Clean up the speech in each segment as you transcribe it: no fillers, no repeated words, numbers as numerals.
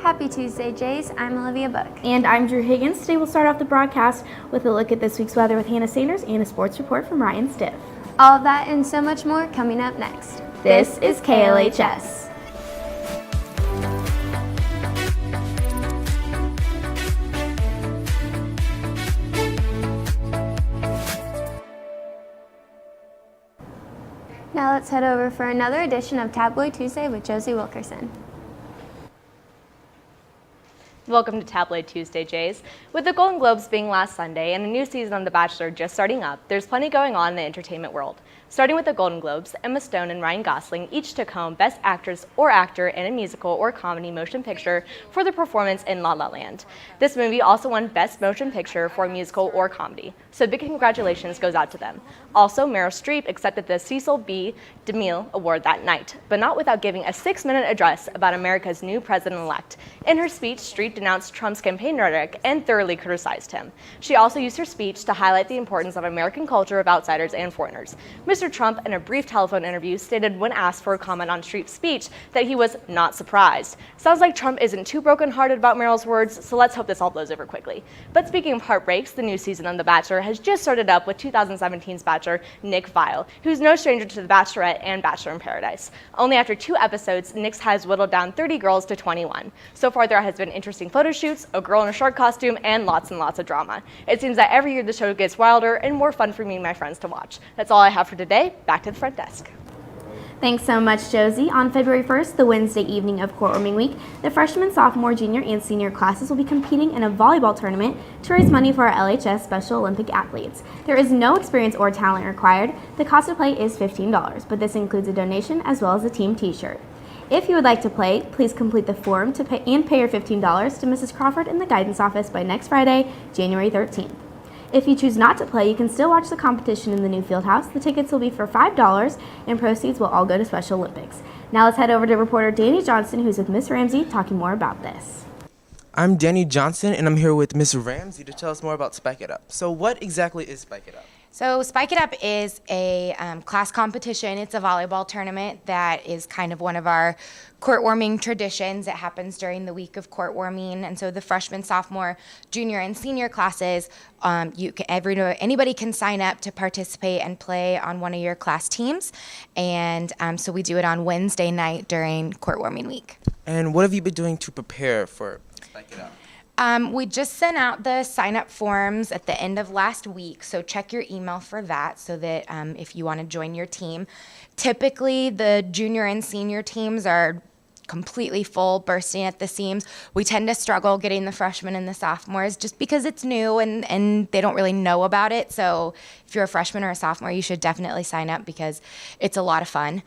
Happy Tuesday, Jays. I'm Olivia Book. And I'm Drew Higgins. Today we'll start off the broadcast with a look at this week's weather with Hannah Sanders and a sports report from Ryan Stiff. All of that and so much more coming up next. This is KLHS. Now let's head over for another edition of Tabloid Tuesday with Josie Wilkerson. Welcome to Tabloid Tuesday, Jays. With the Golden Globes being last Sunday and a new season of The Bachelor just starting up, there's plenty going on in the entertainment world. Starting with the Golden Globes, Emma Stone and Ryan Gosling each took home Best Actress or Actor in a Musical or Comedy Motion Picture for their performance in La La Land. This movie also won Best Motion Picture for a Musical or Comedy, so big congratulations goes out to them. Also, Meryl Streep accepted the Cecil B. DeMille Award that night, but not without giving a 6-minute address about America's new president-elect. In her speech, Streep denounced Trump's campaign rhetoric and thoroughly criticized him. She also used her speech to highlight the importance of American culture of outsiders and foreigners. Mr. Trump, in a brief telephone interview, stated when asked for a comment on Streep's speech that he was not surprised. Sounds like Trump isn't too brokenhearted about Meryl's words, so let's hope this all blows over quickly. But speaking of heartbreaks, the new season of The Bachelor has just started up with 2017's Bachelor Nick Viall, who's no stranger to The Bachelorette and Bachelor in Paradise. Only after 2 episodes, Nick has whittled down 30 girls to 21. So far, there has been interesting photo shoots, a girl in a shark costume, and lots of drama. It seems that every year the show gets wilder and more fun for me and my friends to watch. That's all I have for today. Back to the front desk. Thanks so much, Josie. On February 1st, the Wednesday evening of courtwarming week, the freshman, sophomore, junior, and senior classes will be competing in a volleyball tournament to raise money for our LHS Special Olympic athletes. There is no experience or talent required. The cost to play is $15, but this includes a donation as well as a team t-shirt. If you would like to play, please complete the form to pay your $15 to Mrs. Crawford in the guidance office by next Friday, January 13th. If you choose not to play, you can still watch the competition in the new field house. The tickets will be for $5 and proceeds will all go to Special Olympics. Now let's head over to reporter Danny Johnson, who's with Miss Ramsey, talking more about this. I'm Danny Johnson, and I'm here with Miss Ramsey to tell us more about Spike It Up. So what exactly is Spike It Up? So Spike It Up is a class competition. It's a volleyball tournament that is kind of one of our court-warming traditions. It happens during the week of court-warming. And so the freshman, sophomore, junior, and senior classes, anybody can sign up to participate and play on one of your class teams. And so we do it on Wednesday night during court-warming week. And what have you been doing to prepare for Spike It Up? We just sent out the sign-up forms at the end of last week, so check your email for that so that if you want to join your team. Typically, the junior and senior teams are completely full, bursting at the seams. We tend to struggle getting the freshmen and the sophomores just because it's new and they don't really know about it. So if you're a freshman or a sophomore, you should definitely sign up because it's a lot of fun.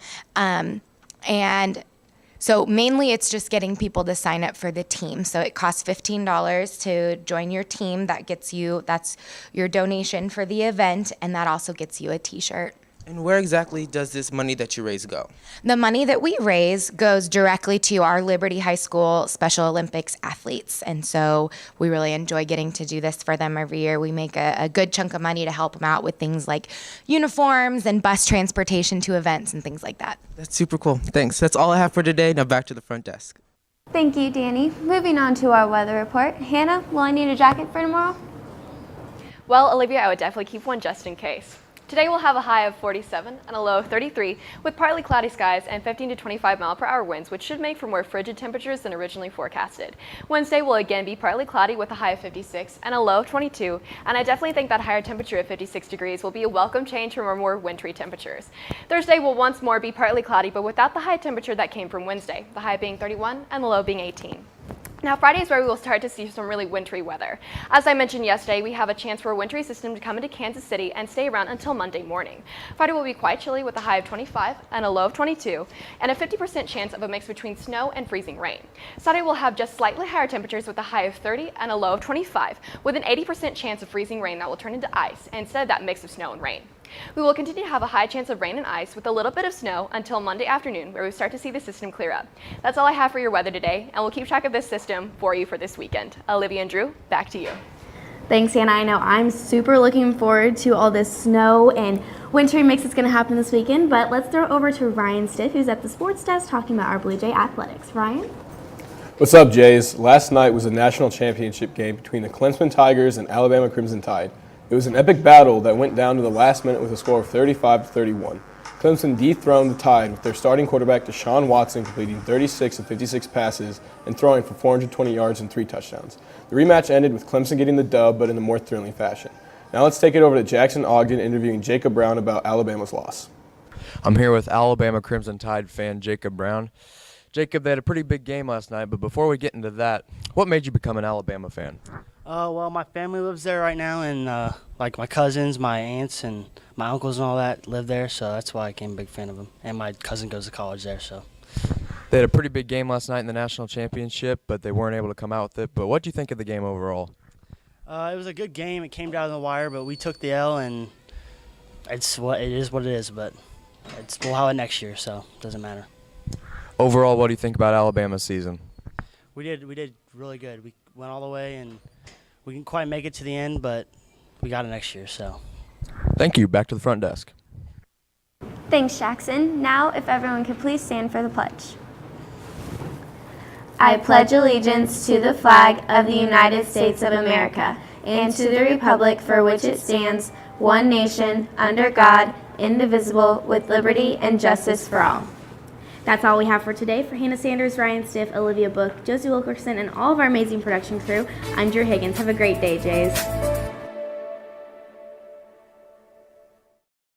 So mainly it's just getting people to sign up for the team. So it costs $15 to join your team. That's your donation for the event, and that also gets you a t-shirt. And where exactly does this money that you raise go? The money that we raise goes directly to our Liberty High School Special Olympics athletes. And so we really enjoy getting to do this for them every year. We make a good chunk of money to help them out with things like uniforms and bus transportation to events and things like that. That's super cool. Thanks. That's all I have for today. Now back to the front desk. Thank you, Danny. Moving on to our weather report. Hannah, will I need a jacket for tomorrow? Well, Olivia, I would definitely keep one just in case. Today we'll have a high of 47 and a low of 33 with partly cloudy skies and 15 to 25 mile-per-hour winds, which should make for more frigid temperatures than originally forecasted. Wednesday will again be partly cloudy with a high of 56 and a low of 22, and I definitely think that higher temperature of 56 degrees will be a welcome change from our more wintry temperatures. Thursday will once more be partly cloudy, but without the high temperature that came from Wednesday, the high being 31 and the low being 18. Now, Friday is where we will start to see some really wintry weather. As I mentioned yesterday, we have a chance for a wintry system to come into Kansas City and stay around until Monday morning. Friday will be quite chilly with a high of 25 and a low of 22, and a 50% chance of a mix between snow and freezing rain. Saturday will have just slightly higher temperatures with a high of 30 and a low of 25, with an 80% chance of freezing rain that will turn into ice instead of that mix of snow and rain. We will continue to have a high chance of rain and ice with a little bit of snow until Monday afternoon, where we start to see the system clear up. That's all I have for your weather today, and we'll keep track of this system for you for this weekend. Olivia and Drew, back to you. Thanks, Hannah. I know I'm super looking forward to all this snow and wintry mix that's going to happen this weekend, but let's throw it over to Ryan Stiff, who's at the sports desk talking about our Blue Jay athletics. Ryan? What's up, Jays? Last night was a national championship game between the Clemson Tigers and Alabama Crimson Tide. It was an epic battle that went down to the last minute with a score of 35-31. Clemson dethroned the Tide with their starting quarterback Deshaun Watson completing 36 of 56 passes and throwing for 420 yards and 3 touchdowns. The rematch ended with Clemson getting the dub, but in a more thrilling fashion. Now let's take it over to Jackson Ogden interviewing Jacob Brown about Alabama's loss. I'm here with Alabama Crimson Tide fan Jacob Brown. Jacob, they had a pretty big game last night, but before we get into that, what made you become an Alabama fan? Well, my family lives there right now, and like my cousins, my aunts, and my uncles and all that live there, so that's why I became a big fan of them. And my cousin goes to college there, so. They had a pretty big game last night in the national championship, but they weren't able to come out with it. But what do you think of the game overall? It was a good game. It came down to the wire, but we took the L, and it is what it is. But we'll have it next year, so it doesn't matter. Overall, what do you think about Alabama's season? We did really good. We went all the way, and we didn't quite make it to the end, but we got it next year. So. Thank you. Back to the front desk. Thanks, Jackson. Now, if everyone could please stand for the pledge. I pledge allegiance to the flag of the United States of America and to the republic for which it stands, one nation, under God, indivisible, with liberty and justice for all. That's all we have for today. For Hannah Sanders, Ryan Stiff, Olivia Book, Josie Wilkerson, and all of our amazing production crew, I'm Drew Higgins. Have a great day, Jays.